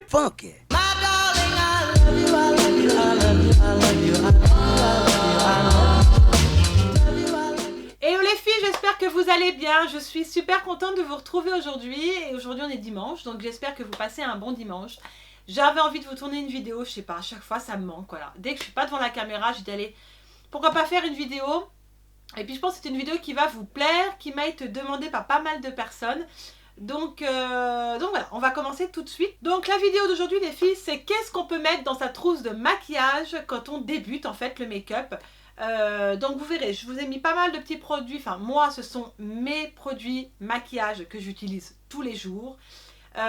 funky. Hello les filles, j'espère que vous allez bien. Je suis super contente de vous retrouver aujourd'hui. Et aujourd'hui on est dimanche, donc j'espère que vous passez un bon dimanche. J'avais envie de vous tourner une vidéo, je sais pas, à chaque fois ça me manque, voilà. Dès que je suis pas devant la caméra, j'ai dit allez, pourquoi pas faire une vidéo. Et puis je pense que c'est une vidéo qui va vous plaire, qui m'a été demandée par pas mal de personnes. Donc voilà, on va commencer tout de suite. Donc la vidéo d'aujourd'hui les filles, c'est qu'est-ce qu'on peut mettre dans sa trousse de maquillage quand on débute en fait le make-up. Donc vous verrez, je vous ai mis pas mal de petits produits. Enfin moi, ce sont mes produits maquillage que j'utilise tous les jours.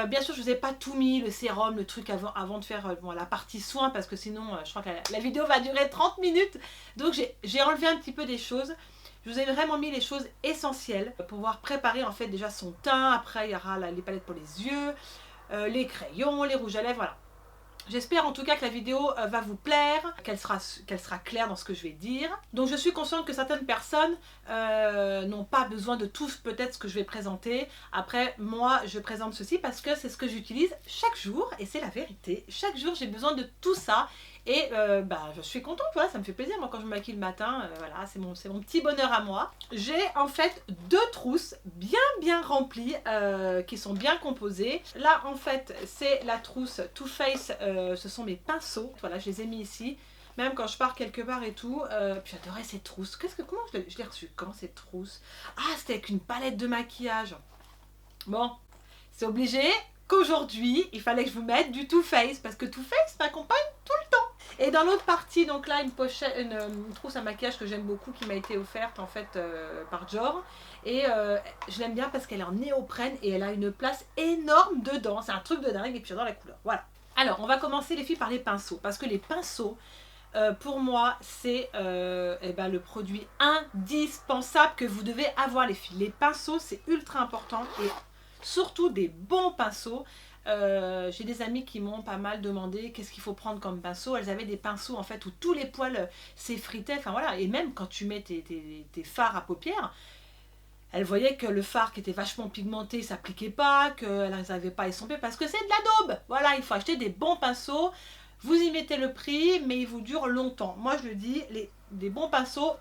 Bien sûr, je vous ai pas tout mis, le sérum, le truc avant de faire bon, la partie soins, parce que sinon, je crois que la vidéo va durer 30 minutes. Donc j'ai enlevé un petit peu des choses. Je vous ai vraiment mis les choses essentielles pour pouvoir préparer en fait déjà son teint. Après, il y aura les palettes pour les yeux, les crayons, les rouges à lèvres, voilà. J'espère en tout cas que la vidéo va vous plaire, qu'elle sera claire dans ce que je vais dire. Donc je suis consciente que certaines personnes n'ont pas besoin de tout peut-être ce que je vais présenter. Après, moi je présente ceci parce que c'est ce que j'utilise chaque jour et c'est la vérité. Chaque jour j'ai besoin de tout ça et je suis contente, voilà, ça me fait plaisir moi quand je me maquille le matin, voilà, c'est mon petit bonheur à moi. J'ai en fait deux trousses bien remplies qui sont bien composées. Là en fait c'est la trousse Too Faced, ce sont mes pinceaux, voilà, je les ai mis ici. Même quand je pars quelque part et tout, puis j'adorais cette trousse. Comment je l'ai reçue? Comment cette trousse? Ah, c'était avec une palette de maquillage. Bon, c'est obligé qu'aujourd'hui, il fallait que je vous mette du Too Faced parce que Too Faced m'accompagne tout le temps. Et dans l'autre partie, donc là, une trousse à maquillage que j'aime beaucoup qui m'a été offerte en fait par Dior. Et je l'aime bien parce qu'elle est en néoprène et elle a une place énorme dedans. C'est un truc de dingue et puis j'adore la couleur. Voilà. Alors, on va commencer les filles par les pinceaux parce que les pinceaux, pour moi, c'est le produit indispensable que vous devez avoir les filles. Les pinceaux, c'est ultra important et surtout des bons pinceaux. J'ai des amies qui m'ont pas mal demandé qu'est-ce qu'il faut prendre comme pinceau. Elles avaient des pinceaux en fait où tous les poils s'effritaient. Enfin voilà, et même quand tu mets tes fards à paupières, elles voyaient que le fard qui était vachement pigmenté s'appliquait pas, qu'elles n'arrivaient pas à estomper parce que c'est de la daube. Voilà, il faut acheter des bons pinceaux. Vous y mettez le prix, mais ils vous durent longtemps. Moi, je le dis, des bons pinceaux,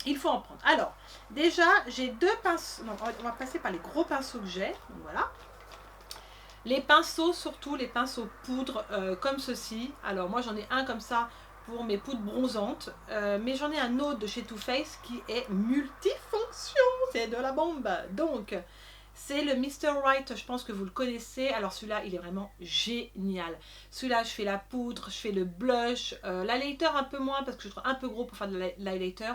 il faut en prendre. Alors, déjà, j'ai deux pinceaux. Non, on va passer par les gros pinceaux que j'ai. Donc, voilà. Les pinceaux, surtout les pinceaux poudre, comme ceci. Alors, moi, j'en ai un comme ça pour mes poudres bronzantes. Mais j'en ai un autre de chez Too Faced qui est multifonction. C'est de la bombe. Donc, c'est le Mr. Right, je pense que vous le connaissez. Alors celui-là, il est vraiment génial. Celui-là, je fais la poudre, je fais le blush, l'highlighter un peu moins parce que je trouve un peu gros pour faire de l'highlighter.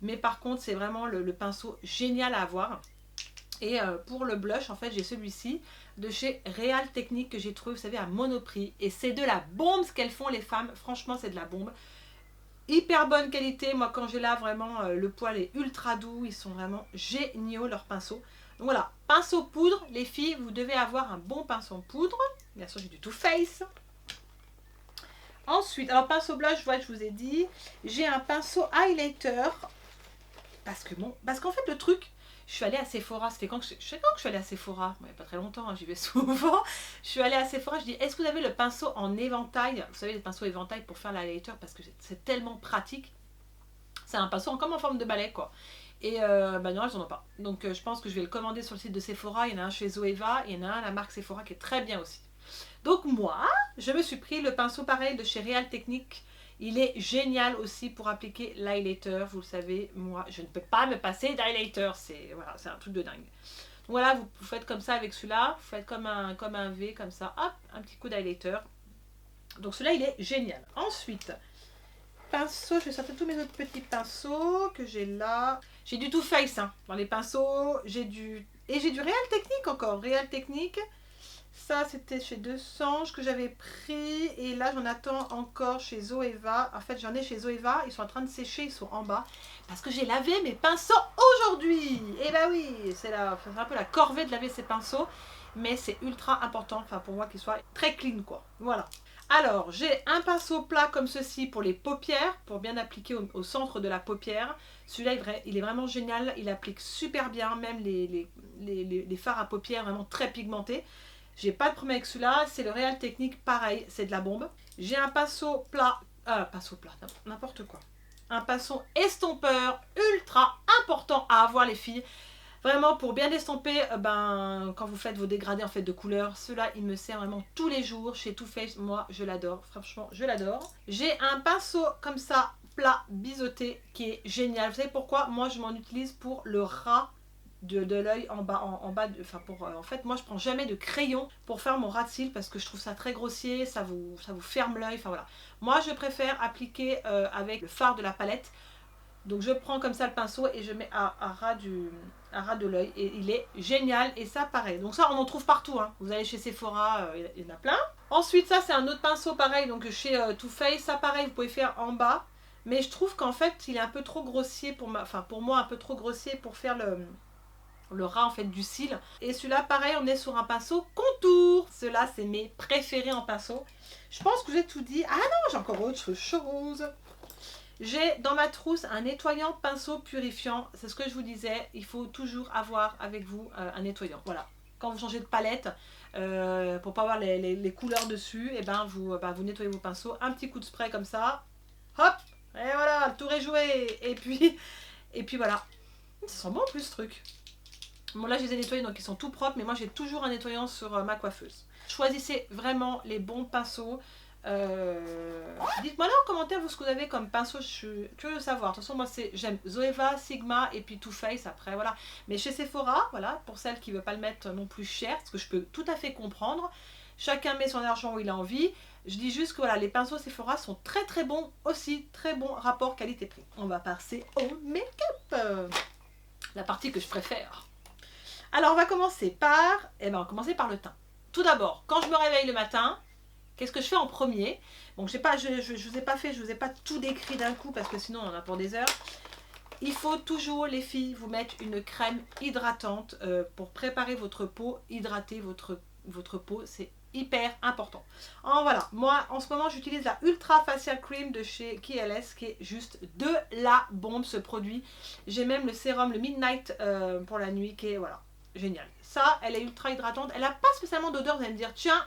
Mais par contre, c'est vraiment le pinceau génial à avoir. Et pour le blush, en fait, j'ai celui-ci de chez Real Technique que j'ai trouvé, vous savez, à Monoprix. Et c'est de la bombe ce qu'elles font les femmes. Franchement, c'est de la bombe. Hyper bonne qualité. Moi, quand j'ai là, vraiment, le poil est ultra doux. Ils sont vraiment géniaux, leurs pinceaux. Donc voilà, pinceau poudre, les filles, vous devez avoir un bon pinceau poudre. Bien sûr, j'ai du Too Faced. Ensuite, alors pinceau blush, je vous ai dit, j'ai un pinceau highlighter. Parce qu'en fait, le truc, je suis allée à Sephora. C'était quand je sais quand que je suis allée à Sephora. Bon, il n'y a pas très longtemps, hein, j'y vais souvent. Je suis allée à Sephora, je dis, est-ce que vous avez le pinceau en éventail? Vous savez, les pinceaux éventail pour faire l'highlighter, parce que c'est tellement pratique. C'est un pinceau comme en forme de balai, quoi. Et non, elles n'en ont pas. Donc je pense que je vais le commander sur le site de Sephora. Il y en a un chez Zoeva, il y en a un à la marque Sephora qui est très bien aussi. Donc moi, je me suis pris le pinceau pareil de chez Real Technique. Il est génial aussi pour appliquer l'highlighter. Vous le savez, moi, je ne peux pas me passer d'highlighter. C'est un truc de dingue. Donc voilà, vous faites comme ça avec celui-là. Vous faites comme un V, comme ça. Hop, un petit coup d'highlighter. Donc celui-là, il est génial. Ensuite, pinceau, je vais sortir tous mes autres petits pinceaux que j'ai là. J'ai du Too Faced hein, dans les pinceaux, j'ai du Real Technique encore, Real Technique. Ça c'était chez 200 que j'avais pris et là j'en attends encore chez Zoeva. En fait j'en ai chez Zoeva, ils sont en train de sécher, ils sont en bas parce que j'ai lavé mes pinceaux aujourd'hui. Et bah oui, c'est un peu la corvée de laver ces pinceaux, mais c'est ultra important, enfin pour moi qu'ils soient très clean quoi. Voilà. Alors, j'ai un pinceau plat comme ceci pour les paupières, pour bien appliquer au centre de la paupière. Celui-là, il est vraiment génial, il applique super bien, même les fards à paupières vraiment très pigmentés. J'ai pas de problème avec celui-là. C'est le Real Technique, pareil, c'est de la bombe. J'ai un pinceau plat, n'importe quoi. Un pinceau estompeur ultra important à avoir les filles. Vraiment pour bien estomper, quand vous faites vos dégradés en fait de couleurs, cela il me sert vraiment tous les jours chez Too Faced. Moi je l'adore, franchement je l'adore. J'ai un pinceau comme ça, plat, biseauté, qui est génial. Vous savez pourquoi? Moi je m'en utilise pour le ras de l'œil en bas, en fait moi je prends jamais de crayon pour faire mon ras de cils parce que je trouve ça très grossier, ça vous ferme l'œil, enfin voilà. Moi je préfère appliquer avec le fard de la palette. Donc je prends comme ça le pinceau et je mets à ras de l'œil et il est génial. Et ça pareil, donc ça on en trouve partout, hein. Vous allez chez Sephora, il y en a plein. Ensuite ça c'est un autre pinceau pareil, donc chez Too Faced, ça pareil vous pouvez faire en bas. Mais je trouve qu'en fait il est un peu trop grossier pour moi un peu trop grossier pour faire le ras en fait du cil. Et celui-là pareil on est sur un pinceau contour. Ceux-là c'est mes préférés en pinceau. Je pense que j'ai tout dit. Ah non, j'ai encore autre chose. J'ai dans ma trousse un nettoyant pinceau purifiant. C'est ce que je vous disais, il faut toujours avoir avec vous un nettoyant. Voilà, quand vous changez de palette, pour pas avoir les couleurs dessus, et vous nettoyez vos pinceaux. Un petit coup de spray comme ça, hop, et voilà, le tour est joué. Et puis voilà, ça sent bon en plus ce truc. Bon là je les ai nettoyés donc ils sont tout propres, mais moi j'ai toujours un nettoyant sur ma coiffeuse. Choisissez vraiment les bons pinceaux. Dites-moi là en commentaire vous ce que vous avez comme pinceau, je suis curieuse de savoir. De toute façon moi j'aime Zoeva, Sigma et puis Too Faced après voilà. Mais chez Sephora, voilà, pour celles qui ne veulent pas le mettre non plus cher, ce que je peux tout à fait comprendre. Chacun met son argent où il a envie. Je dis juste que voilà, les pinceaux Sephora sont très très bons aussi, très bon rapport qualité-prix. On va passer au make-up, la partie que je préfère. Alors on va commencer par, on va commencer par le teint. Tout d'abord, quand je me réveille le matin, qu'est-ce que je fais en premier? Bon, je vous ai pas fait, je vous ai pas tout décrit d'un coup parce que sinon on en a pour des heures. Il faut toujours, les filles, vous mettre une crème hydratante pour préparer votre peau, hydrater votre peau, c'est hyper important. Voilà, moi en ce moment j'utilise la Ultra Facial Cream de chez KLS qui est juste de la bombe ce produit. J'ai même le sérum, le Midnight pour la nuit qui est voilà, génial. Ça, elle est ultra hydratante, elle n'a pas spécialement d'odeur, vous allez me dire, tiens,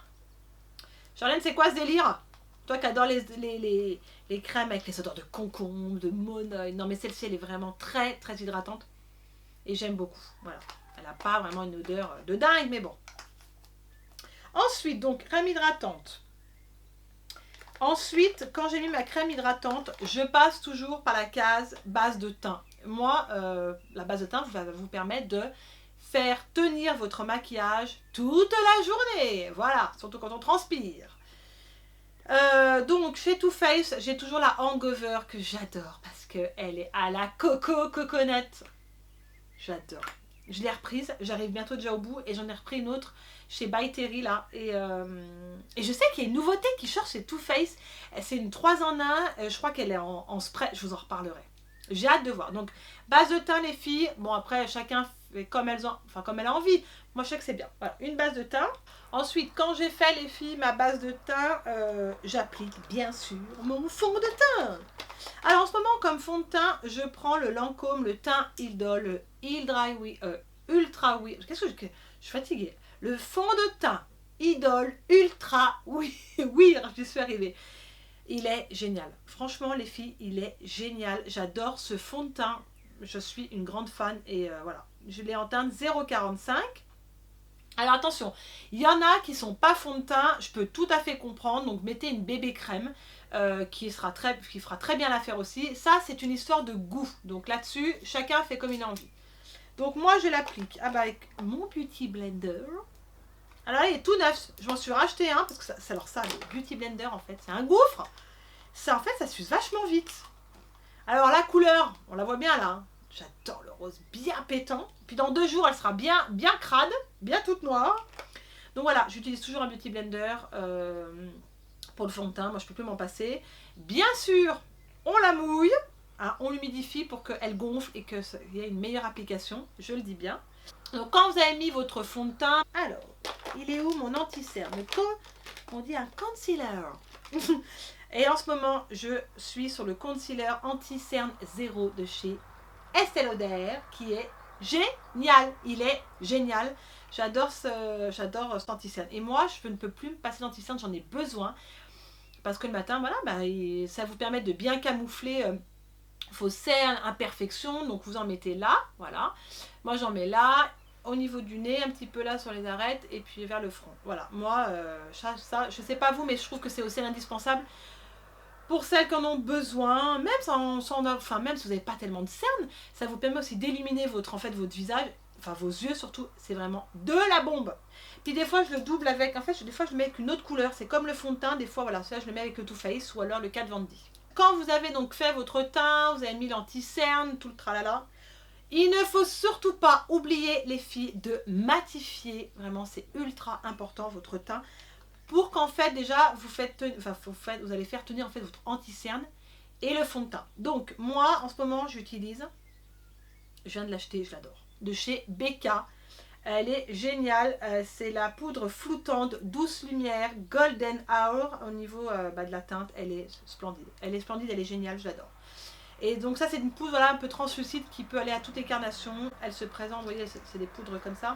Charlène, c'est quoi ce délire? Toi qui adore les crèmes avec les odeurs de concombre, de monoeil. Non mais celle-ci elle est vraiment très très hydratante. Et j'aime beaucoup. Voilà. Elle n'a pas vraiment une odeur de dingue, mais bon. Ensuite, donc crème hydratante. Ensuite, quand j'ai mis ma crème hydratante, je passe toujours par la case base de teint. Moi, la base de teint va vous permettre de faire tenir votre maquillage toute la journée. Voilà, surtout quand on transpire. Donc chez Too Faced, j'ai toujours la Hangover que j'adore parce qu'elle est à la coconut. J'adore. Je l'ai reprise, j'arrive bientôt déjà au bout et j'en ai repris une autre chez By Terry là. Et je sais qu'il y a une nouveauté qui sort chez Too Faced. C'est une 3 en 1, je crois qu'elle est en spray, je vous en reparlerai. J'ai hâte de voir. Donc base de teint les filles, bon après chacun fait comme elle a envie. Moi je sais que c'est bien. Voilà, une base de teint. Ensuite, quand j'ai fait les filles ma base de teint, j'applique bien sûr mon fond de teint. Alors en ce moment comme fond de teint, je prends le Lancôme, le teint Idol, le Ultra Oui. Qu'est-ce que je suis fatiguée. Le fond de teint Idol Ultra Oui, je suis arrivée. Il est génial. Franchement les filles, il est génial. J'adore ce fond de teint. Je suis une grande fan et voilà. Je l'ai en teinte 0,45. Alors attention, il y en a qui sont pas fond de teint, je peux tout à fait comprendre, donc mettez une bébé crème qui fera très bien l'affaire aussi. Ça c'est une histoire de goût, donc là-dessus chacun fait comme il a envie. Donc moi je l'applique avec mon Beauty Blender. Alors là il est tout neuf, je m'en suis racheté un parce que ça le Beauty Blender en fait c'est un gouffre. Ça en fait ça s'use vachement vite. Alors la couleur, on la voit bien là, hein. J'adore le rose bien pétant. Puis dans 2 jours, elle sera bien crade, bien toute noire. Donc voilà, j'utilise toujours un Beauty Blender pour le fond de teint. Moi, je peux plus m'en passer. Bien sûr, on la mouille, hein, on l'humidifie pour qu'elle gonfle et qu'il y ait une meilleure application. Je le dis bien. Donc quand vous avez mis votre fond de teint, alors, il est où mon anti-cerne? On dit un concealer. Et en ce moment, je suis sur le concealer anti-cerne 0 de chez Estée Lauder qui est génial. Il est génial. J'adore cet anti-cerne. Et moi, je ne peux plus me passer d'anti-cerne, j'en ai besoin. Parce que le matin, voilà, bah, ça vous permet de bien camoufler vos cernes, imperfections. Donc vous en mettez là, voilà. Moi, j'en mets là, au niveau du nez, un petit peu là sur les arêtes, et puis vers le front. Voilà, moi, ça, je sais pas vous, mais je trouve que c'est aussi indispensable pour celles qui en ont besoin, même même si vous n'avez pas tellement de cernes, ça vous permet aussi d'illuminer votre visage, enfin vos yeux surtout, c'est vraiment de la bombe. Puis des fois je le double avec, des fois je le mets avec une autre couleur, c'est comme le fond de teint, des fois voilà, ça je le mets avec le Too Faced ou alors le Kat Von D. Quand vous avez donc fait votre teint, vous avez mis l'anti-cerne, tout le tralala, il ne faut surtout pas oublier les filles de matifier, vraiment c'est ultra important votre teint, pour qu'en fait déjà vous allez faire tenir en fait votre anti-cerne et le fond de teint. Donc moi en ce moment j'utilise, je viens de l'acheter, je l'adore, de chez Becca. Elle est géniale, c'est la poudre floutante douce lumière golden hour au niveau de la teinte. Elle est splendide, elle est géniale, je l'adore. Et donc ça c'est une poudre voilà, un peu translucide qui peut aller à toute incarnation. Elle se présente, vous voyez, c'est des poudres comme ça.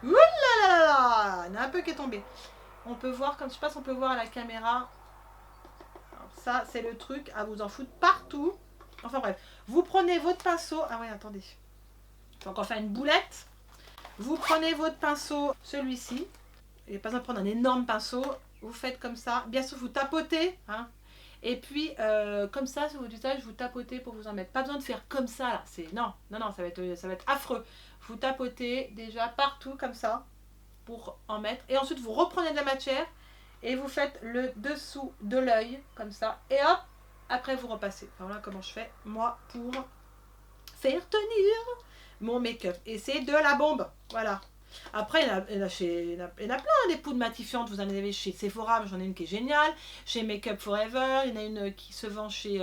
Ouh là là là, il y en a un peu qui est tombé. On peut voir, comme je sais pas si on peut voir à la caméra. Alors ça, c'est le truc à vous en foutre partout. Enfin bref, vous prenez votre pinceau. Ah ouais, attendez. Faut encore faire une boulette. Vous prenez votre pinceau, celui-ci. Il n'y a pas besoin de prendre un énorme pinceau. Vous faites comme ça. Bien sûr, vous tapotez. Hein. Et puis, comme ça, sur votre visage, vous tapotez pour vous en mettre. Pas besoin de faire comme ça, là. Non, ça va être affreux. Vous tapotez déjà partout, comme ça. Pour en mettre, et ensuite vous reprenez de la matière et vous faites le dessous de l'œil comme ça, et hop, après vous repassez. Enfin, voilà comment je fais moi pour faire tenir mon make-up, et c'est de la bombe, voilà. Après il y en a plein des poudres matifiantes, vous en avez chez Sephora, j'en ai une qui est géniale, chez Make Up Forever, il y en a une qui se vend chez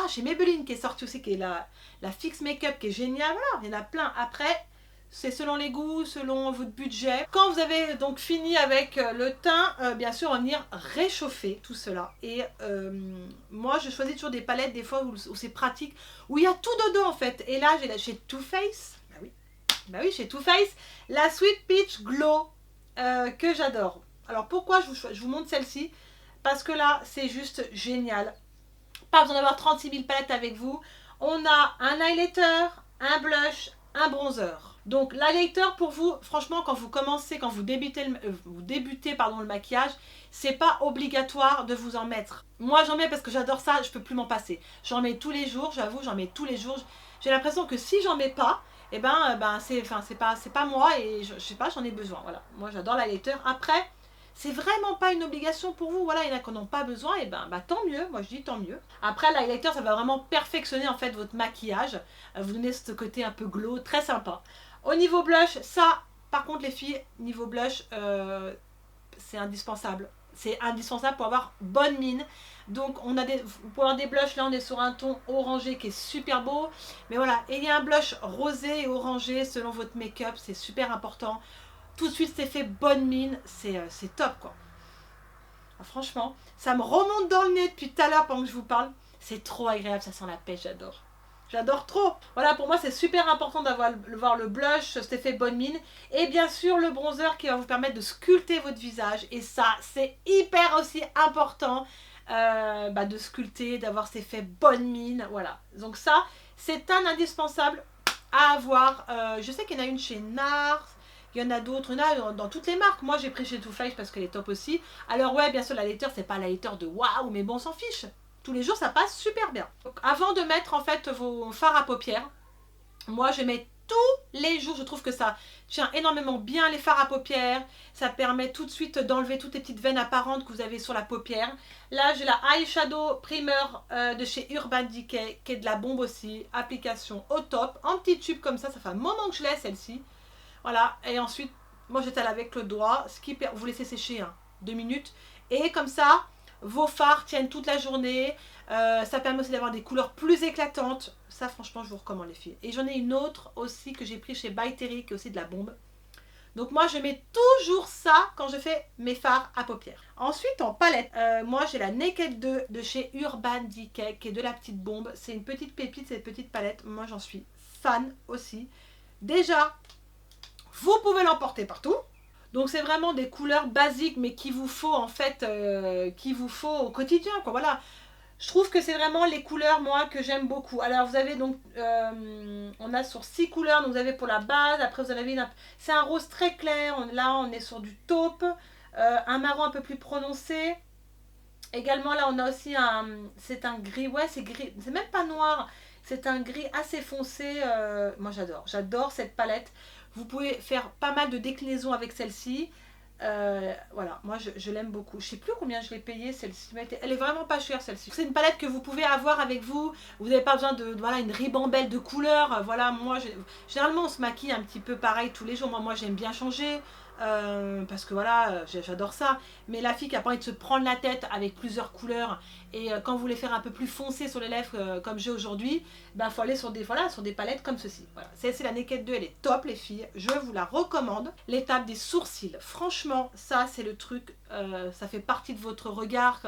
chez Maybelline qui est sortie aussi, qui est la Fix Make-up qui est géniale, voilà, il y en a plein. Après c'est selon les goûts, selon votre budget. Quand vous avez donc fini avec le teint, bien sûr, on vient réchauffer tout cela. Et moi, je choisis toujours des palettes, des fois, où c'est pratique, où il y a tout dedans, en fait. Et là, j'ai chez Too Faced, bah oui, chez Too Faced, la Sweet Peach Glow, que j'adore. Alors, pourquoi je vous montre celle-ci? Parce que là, c'est juste génial. Pas besoin d'avoir 36 000 palettes avec vous. On a un highlighter, un blush, un bronzer. Donc l'highlighter pour vous, franchement, quand vous débutez le maquillage, c'est pas obligatoire de vous en mettre. Moi j'en mets parce que j'adore ça, je peux plus m'en passer. J'en mets tous les jours, j'avoue, j'en mets tous les jours. J'ai l'impression que si j'en mets pas, et c'est pas moi, et je sais pas, j'en ai besoin. Voilà, moi j'adore l'highlighter. Après, c'est vraiment pas une obligation pour vous. Voilà, il y en a qui n'en ont pas besoin, et tant mieux. Moi je dis tant mieux. Après, l'highlighter, ça va vraiment perfectionner en fait votre maquillage. Vous donnez ce côté un peu glow, très sympa. Au niveau blush, ça, par contre les filles, niveau blush, c'est indispensable. C'est indispensable pour avoir bonne mine. Donc vous pouvez avoir des blushs, là on est sur un ton orangé qui est super beau. Mais voilà, et il y a un blush rosé et orangé selon votre make-up, c'est super important. Tout de suite c'est fait bonne mine, c'est top quoi. Ah, franchement, ça me remonte dans le nez depuis tout à l'heure pendant que je vous parle. C'est trop agréable, ça sent la pêche, j'adore. J'adore trop. Voilà, pour moi, c'est super important voir le blush, cet effet bonne mine. Et bien sûr, le bronzer qui va vous permettre de sculpter votre visage. Et ça, c'est hyper aussi important de sculpter, d'avoir cet effet bonne mine. Voilà. Donc ça, c'est un indispensable à avoir. Je sais qu'il y en a une chez NARS. Il y en a d'autres, il y en a dans toutes les marques. Moi, j'ai pris chez Too Faced parce qu'elle est top aussi. Alors ouais, bien sûr, la laiter, c'est pas la laiter de waouh, mais bon, on s'en fiche. Tous les jours, ça passe super bien. Donc, avant de mettre en fait vos fards à paupières, moi je mets tous les jours, je trouve que ça tient énormément bien les fards à paupières. Ça permet tout de suite d'enlever toutes les petites veines apparentes que vous avez sur la paupière. Là, j'ai la Eyeshadow Primer de chez Urban Decay, qui est de la bombe aussi. Application au top, en petit tube comme ça fait un moment que je l'ai celle-ci. Voilà, et ensuite, moi j'étale avec le doigt, vous laissez sécher 2 minutes. Et comme ça, vos fards tiennent toute la journée. Ça permet aussi d'avoir des couleurs plus éclatantes. Ça, franchement, je vous recommande les filles. Et j'en ai une autre aussi que j'ai pris chez By Terry, qui est aussi de la bombe. Donc moi, je mets toujours ça quand je fais mes fards à paupières. Ensuite, en palette, moi, j'ai la Naked 2 de chez Urban Decay, qui est de la petite bombe. C'est une petite pépite, cette petite palette. Moi, j'en suis fan aussi. Déjà, vous pouvez l'emporter partout. Donc c'est vraiment des couleurs basiques, mais qu'il vous faut en fait, qu'il vous faut au quotidien, quoi. Voilà. Je trouve que c'est vraiment les couleurs, moi, que j'aime beaucoup. Alors, vous avez donc, on a sur 6 couleurs, donc vous avez pour la base, après vous en avez une, c'est un rose très clair, là on est sur du taupe, un marron un peu plus prononcé. Également, là on a aussi c'est un gris, ouais c'est gris, c'est même pas noir, c'est un gris assez foncé, moi j'adore cette palette. Vous pouvez faire pas mal de déclinaisons avec celle-ci. Voilà, moi je l'aime beaucoup. Je sais plus combien je l'ai payée celle-ci. Elle est vraiment pas chère celle-ci. C'est une palette que vous pouvez avoir avec vous. Vous n'avez pas besoin de voilà une ribambelle de couleurs. Voilà, moi généralement on se maquille un petit peu pareil tous les jours. Moi j'aime bien changer. Parce que voilà, j'adore ça. Mais la fille qui a pas envie de se prendre la tête avec plusieurs couleurs et quand vous voulez faire un peu plus foncé sur les lèvres comme j'ai aujourd'hui, ben faut aller sur des palettes comme ceci. Voilà. C'est la Naked 2, elle est top les filles, je vous la recommande. L'étape des sourcils, franchement, ça c'est le truc, ça fait partie de votre regard.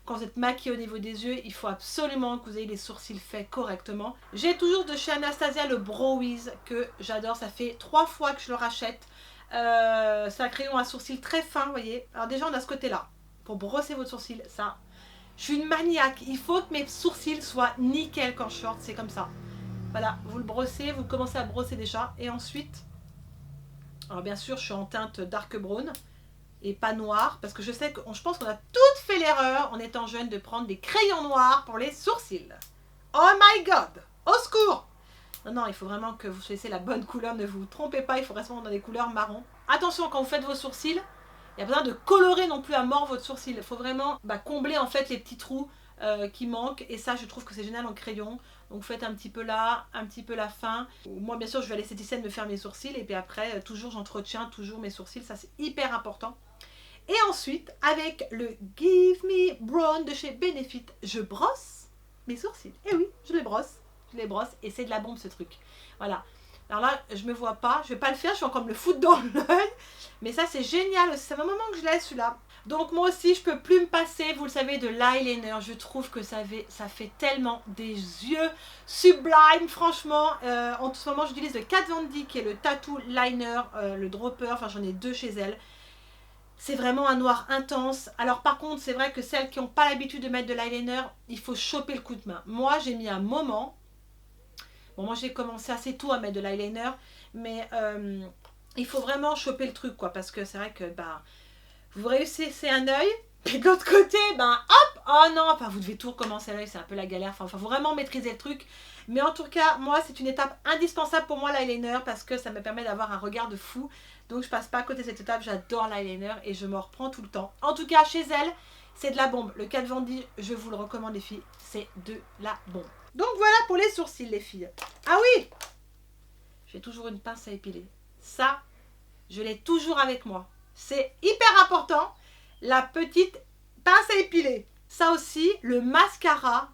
Quand vous êtes maquillé au niveau des yeux, il faut absolument que vous ayez les sourcils faits correctement. J'ai toujours de chez Anastasia le Brow Wiz que j'adore, ça fait 3 fois que je le rachète. C'est un crayon à sourcils très fin, vous voyez. Alors déjà on a ce côté là pour brosser votre sourcil, ça je suis une maniaque, il faut que mes sourcils soient nickel quand je short, c'est comme ça. Voilà, vous le brossez, vous commencez à brosser déjà et ensuite, alors bien sûr je suis en teinte dark brown et pas noir parce que je sais que je pense qu'on a toutes fait l'erreur en étant jeune de prendre des crayons noirs pour les sourcils. Oh my god, au secours. Non, il faut vraiment que vous choisissez la bonne couleur, ne vous trompez pas, il faut rester dans des couleurs marron. Attention quand vous faites vos sourcils, il n'y a pas besoin de colorer non plus à mort votre sourcil. Il faut vraiment combler en fait les petits trous qui manquent. Et ça, je trouve que c'est génial en crayon. Donc vous faites un petit peu là, un petit peu la fin. Moi, bien sûr, je vais à l'esthéticienne me faire mes sourcils. Et puis après, toujours j'entretiens toujours mes sourcils. Ça, c'est hyper important. Et ensuite, avec le Give Me Brown de chez Benefit, je brosse mes sourcils. Et oui, je les brosse. Et c'est de la bombe ce truc. Voilà. Alors là, je me vois pas, je vais pas le faire, je vais encore me le foutre dans l'œil. Mais ça c'est génial aussi, ça fait un moment que je l'ai celui-là. Donc moi aussi je peux plus me passer, vous le savez, de l'eyeliner. Je trouve que ça fait tellement des yeux sublimes, franchement. En ce moment j'utilise le Kat Von D qui est le Tattoo Liner, le dropper, enfin j'en ai 2 chez elle. C'est vraiment un noir intense. Alors par contre, c'est vrai que celles qui n'ont pas l'habitude de mettre de l'eyeliner, il faut choper le coup de main. Moi j'ai mis un moment. Bon, moi j'ai commencé assez tôt à mettre de l'eyeliner, mais il faut vraiment choper le truc, quoi, parce que c'est vrai que vous réussissez un œil, puis de l'autre côté, hop, oh non, enfin vous devez tout recommencer à l'œil, c'est un peu la galère, enfin faut vraiment maîtriser le truc. Mais en tout cas, moi c'est une étape indispensable pour moi l'eyeliner, parce que ça me permet d'avoir un regard de fou. Donc je passe pas à côté de cette étape, j'adore l'eyeliner et je m'en reprends tout le temps. En tout cas, chez elle, c'est de la bombe. Le Kat Von D, je vous le recommande les filles, c'est de la bombe. Donc voilà pour les sourcils les filles. Ah oui, j'ai toujours une pince à épiler. Ça, je l'ai toujours avec moi. C'est hyper important, la petite pince à épiler. Ça aussi, le mascara,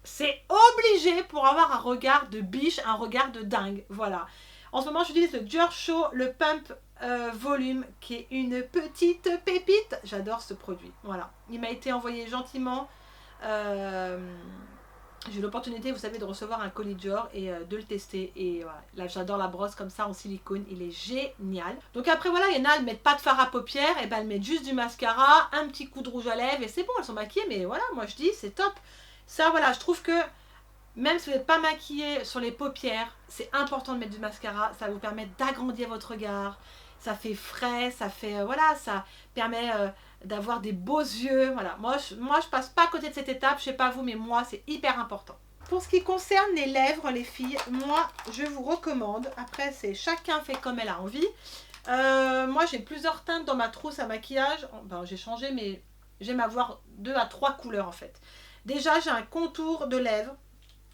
c'est obligé pour avoir un regard de biche, un regard de dingue. Voilà. En ce moment, j'utilise le Dior Show, le Pump Volume, qui est une petite pépite. J'adore ce produit. Voilà. Il m'a été envoyé gentiment. J'ai eu l'opportunité, vous savez, de recevoir un colis Dior et de le tester. Et voilà, là j'adore la brosse comme ça en silicone, il est génial. Donc après voilà, il y en a, elles mettent pas de fard à paupières, et ben elles mettent juste du mascara, un petit coup de rouge à lèvres et c'est bon, elles sont maquillées. Mais voilà, moi je dis c'est top. Ça voilà, je trouve que même si vous n'êtes pas maquillé sur les paupières, c'est important de mettre du mascara, ça va vous permettre d'agrandir votre regard. Ça fait frais, ça fait, voilà, ça permet d'avoir des beaux yeux. Voilà, moi je passe pas à côté de cette étape, je sais pas vous, mais moi c'est hyper important. Pour ce qui concerne les lèvres, les filles, moi je vous recommande, après c'est chacun fait comme elle a envie. Moi j'ai plusieurs teintes dans ma trousse à maquillage, j'ai changé mais j'aime avoir 2 à 3 couleurs en fait. Déjà j'ai un contour de lèvres.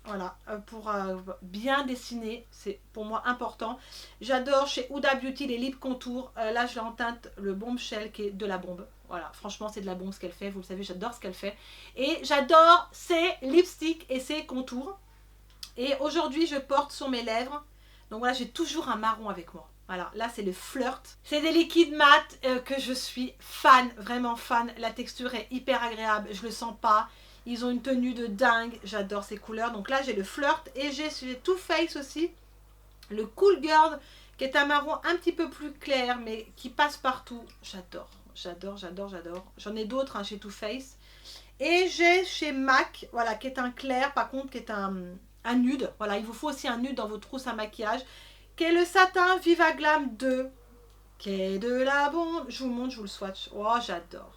Voilà, pour bien dessiner, c'est pour moi important. J'adore chez Huda Beauty les lip contours. Là, je l'ai en teinte le Bombshell qui est de la bombe. Voilà, franchement, c'est de la bombe ce qu'elle fait. Vous le savez, j'adore ce qu'elle fait. Et j'adore ses lipsticks et ses contours. Et aujourd'hui, je porte sur mes lèvres. Donc voilà, j'ai toujours un marron avec moi. Voilà, là, c'est le Flirt. C'est des liquides mat que je suis fan, vraiment fan. La texture est hyper agréable, je le sens pas. Ils ont une tenue de dingue, j'adore ces couleurs. Donc là j'ai le Flirt et j'ai Too Faced aussi. Le Cool Girl, qui est un marron un petit peu plus clair, mais qui passe partout. J'adore, j'adore, j'adore, j'adore. J'en ai d'autres hein, chez Too Faced. Et j'ai chez MAC, voilà, qui est un clair, par contre, qui est un nude. Voilà, il vous faut aussi un nude dans vos trousses à maquillage. Qui est le satin Viva Glam 2. Qui est de la bombe. Je vous le montre, je vous le swatch. Oh, j'adore.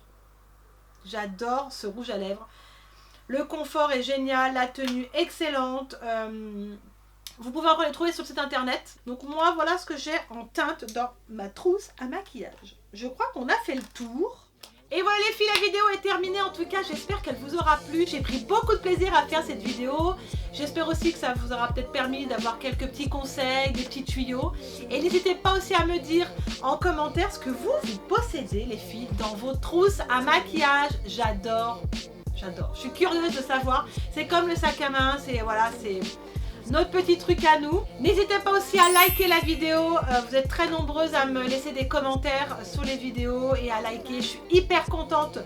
J'adore ce rouge à lèvres. Le confort est génial, la tenue excellente. Vous pouvez encore les trouver sur le site internet. Donc moi, voilà ce que j'ai en teinte dans ma trousse à maquillage. Je crois qu'on a fait le tour. Et voilà les filles, la vidéo est terminée. En tout cas, j'espère qu'elle vous aura plu. J'ai pris beaucoup de plaisir à faire cette vidéo. J'espère aussi que ça vous aura peut-être permis d'avoir quelques petits conseils, des petits tuyaux. Et n'hésitez pas aussi à me dire en commentaire ce que vous possédez, les filles, dans vos trousses à maquillage. J'adore, j'adore. Je suis curieuse de savoir. C'est comme le sac à main, c'est voilà, c'est notre petit truc à nous. N'hésitez pas aussi à liker la vidéo. Vous êtes très nombreuses à me laisser des commentaires sous les vidéos et à liker. Je suis hyper contente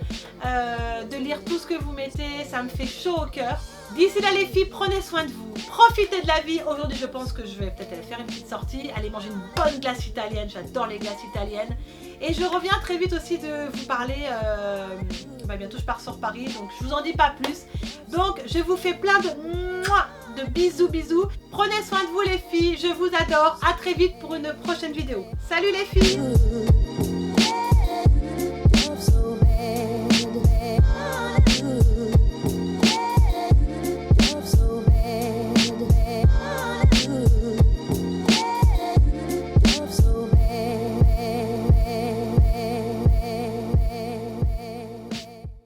de lire tout ce que vous mettez. Ça me fait chaud au cœur. D'ici là les filles, prenez soin de vous. Profitez de la vie. Aujourd'hui je pense que je vais peut-être aller faire une petite sortie. Aller manger une bonne glace italienne. J'adore les glaces italiennes. Et je reviens très vite aussi de vous parler. Bientôt je pars sur Paris. Donc je vous en dis pas plus. Donc je vous fais plein de bisous bisous. Prenez soin de vous les filles. Je vous adore. À très vite pour une prochaine vidéo. Salut les filles.